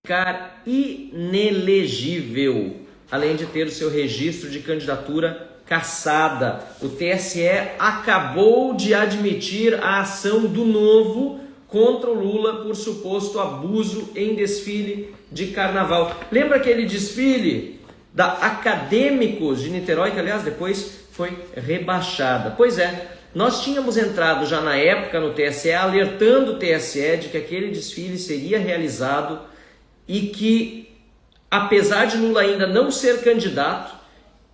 ficar inelegível, além de ter o seu registro de candidatura cassada. O TSE acabou de admitir a ação do Novo contra o Lula por suposto abuso em desfile de carnaval. Lembra aquele desfile da Acadêmicos de Niterói, que aliás depois foi rebaixada? Pois é, nós tínhamos entrado já na época no TSE, alertando o TSE de que aquele desfile seria realizado e que, apesar de Lula ainda não ser candidato,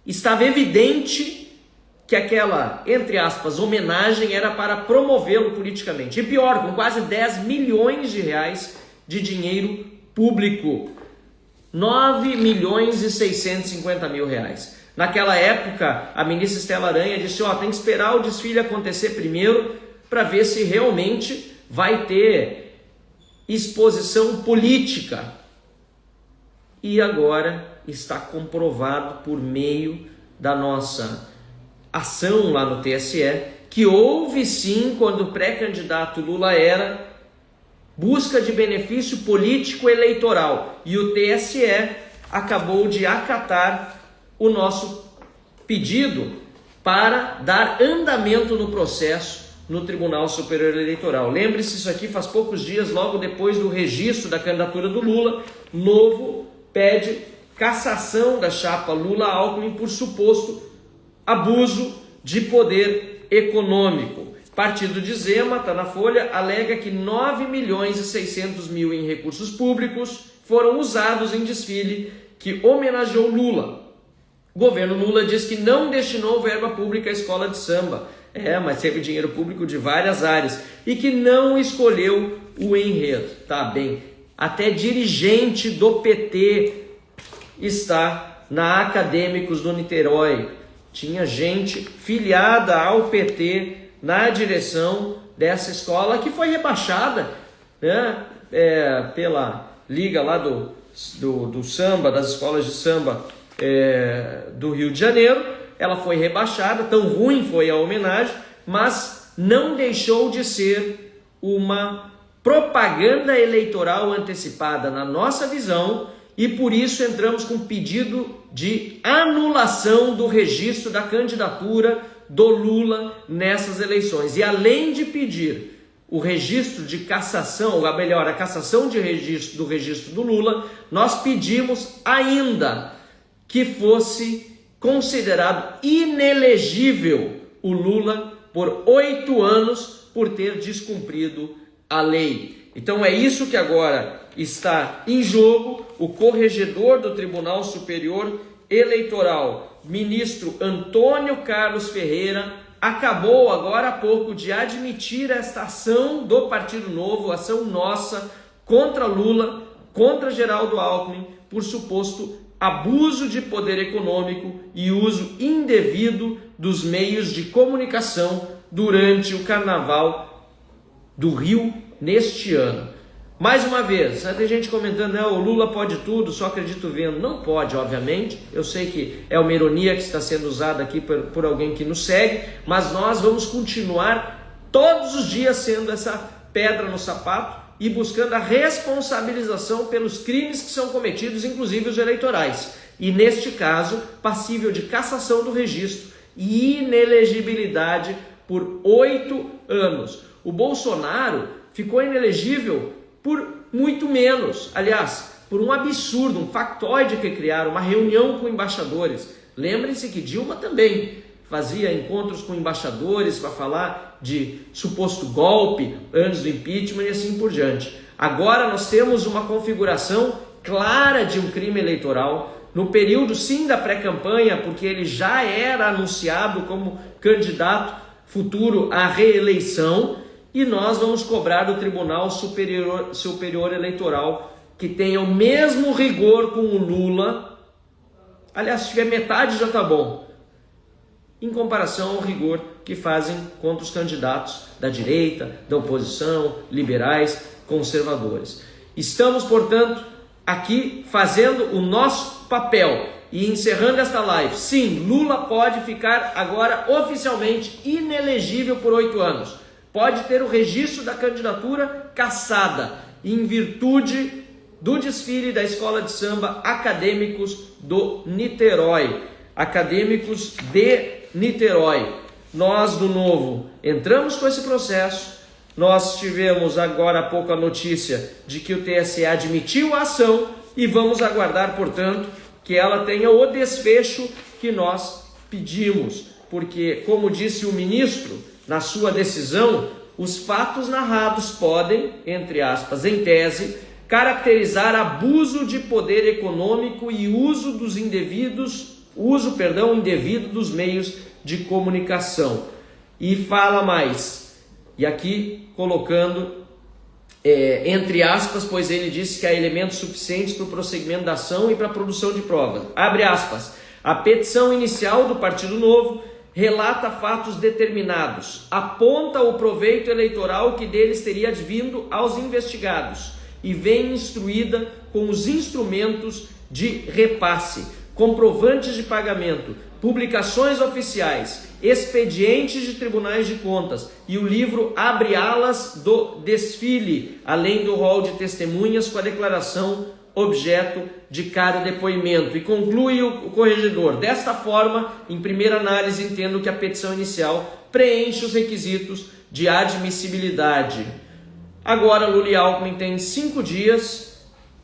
estava evidente que aquela, entre aspas, homenagem era para promovê-lo politicamente. E pior, com quase 10 milhões de reais de dinheiro público. 9 milhões e 650 mil reais. Naquela época, a ministra Estela Aranha disse, tem que esperar o desfile acontecer primeiro para ver se realmente vai ter exposição política. E agora está comprovado por meio da nossa ação lá no TSE que houve sim, quando o pré-candidato Lula era busca de benefício político eleitoral, e o TSE acabou de acatar o nosso pedido para dar andamento no processo no Tribunal Superior Eleitoral. Lembre-se, isso aqui faz poucos dias, logo depois do registro da candidatura do Lula, Novo pede cassação da chapa Lula-Alckmin por suposto abuso de poder econômico. Partido de Zema, está na Folha, alega que 9 milhões e 600 mil em recursos públicos foram usados em desfile que homenageou Lula. O governo Lula diz que não destinou verba pública à escola de samba, mas teve dinheiro público de várias áreas, e que não escolheu o enredo. Tá bem, até dirigente do PT está na Acadêmicos do Niterói. Tinha gente filiada ao PT na direção dessa escola, que foi rebaixada, né, pela liga lá do samba, das escolas de samba do Rio de Janeiro. Ela foi rebaixada, tão ruim foi a homenagem, mas não deixou de ser uma propaganda eleitoral antecipada na nossa visão, e por isso entramos com pedido de anulação do registro da candidatura do Lula nessas eleições. E além de pedir o registro de cassação, ou melhor, a cassação do registro do Lula, nós pedimos ainda que fosse considerado inelegível o Lula por 8 anos por ter descumprido a lei. Então é isso que agora está em jogo. O corregedor do Tribunal Superior Eleitoral, ministro Antônio Carlos Ferreira, acabou agora há pouco de admitir esta ação do Partido Novo, ação nossa, contra Lula, contra Geraldo Alckmin, por suposto abuso de poder econômico e uso indevido dos meios de comunicação durante o Carnaval do Rio neste ano. Mais uma vez, tem gente comentando, o Lula pode tudo, só acredito vendo. Não pode, obviamente. Eu sei que é uma ironia que está sendo usada aqui por alguém que nos segue, mas nós vamos continuar todos os dias sendo essa pedra no sapato e buscando a responsabilização pelos crimes que são cometidos, inclusive os eleitorais. E neste caso, passível de cassação do registro e inelegibilidade por 8 anos. O Bolsonaro ficou inelegível por muito menos. Aliás, por um absurdo, um factoide que criaram, uma reunião com embaixadores. Lembrem-se que Dilma também fazia encontros com embaixadores para falar de suposto golpe antes do impeachment e assim por diante. Agora nós temos uma configuração clara de um crime eleitoral, no período sim da pré-campanha, porque ele já era anunciado como candidato futuro à reeleição, e nós vamos cobrar do Tribunal Superior Eleitoral que tenha o mesmo rigor com o Lula. Aliás, se tiver metade já está bom, em comparação ao rigor que fazem contra os candidatos da direita, da oposição, liberais, conservadores. Estamos, portanto, aqui fazendo o nosso papel e encerrando esta live. Sim, Lula pode ficar agora oficialmente inelegível por 8 anos. Pode ter o registro da candidatura cassada, em virtude do desfile da Escola de Samba Acadêmicos do Niterói. Acadêmicos de Niterói. Nós do Novo entramos com esse processo. Nós tivemos agora há pouco a notícia de que o TSE admitiu a ação e vamos aguardar, portanto, que ela tenha o desfecho que nós pedimos. Porque, como disse o ministro na sua decisão, os fatos narrados podem, entre aspas, em tese, caracterizar abuso de poder econômico e uso indevido dos meios de comunicação. E fala mais, e aqui colocando entre aspas, pois ele disse que há elementos suficientes para o prosseguimento da ação e para a produção de provas. Abre aspas. A petição inicial do Partido Novo relata fatos determinados, aponta o proveito eleitoral que deles teria advindo aos investigados e vem instruída com os instrumentos de repasse, comprovantes de pagamento, publicações oficiais, expedientes de tribunais de contas e o livro Abre Alas do Desfile, além do rol de testemunhas com a declaração objeto de cada depoimento. E conclui o corregedor: desta forma, em primeira análise, entendo que a petição inicial preenche os requisitos de admissibilidade. Agora, Lula e Alckmin têm 5 dias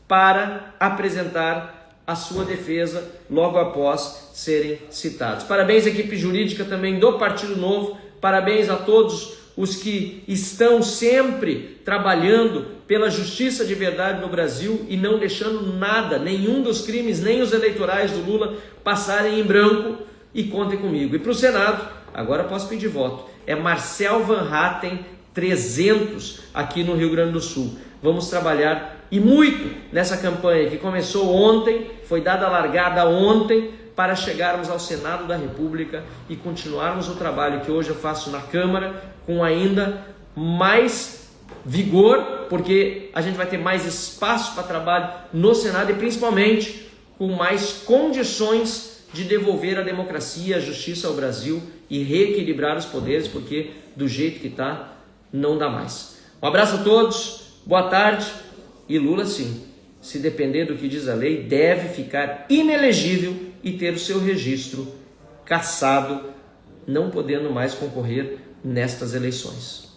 para apresentar a sua defesa logo após serem citados. Parabéns à equipe jurídica também do Partido Novo, parabéns a todos os que estão sempre trabalhando pela justiça de verdade no Brasil e não deixando nada, nenhum dos crimes, nem os eleitorais do Lula passarem em branco, e contem comigo. E para o Senado, agora posso pedir voto, é Marcel Van Hatten 300 aqui no Rio Grande do Sul. Vamos trabalhar e muito nessa campanha que começou ontem, foi dada a largada ontem, para chegarmos ao Senado da República e continuarmos o trabalho que hoje eu faço na Câmara com ainda mais vigor, porque a gente vai ter mais espaço para trabalho no Senado e principalmente com mais condições de devolver a democracia, a justiça ao Brasil e reequilibrar os poderes, porque do jeito que está, não dá mais. Um abraço a todos, boa tarde. E Lula, sim, se depender do que diz a lei, deve ficar inelegível e ter o seu registro cassado, não podendo mais concorrer nestas eleições.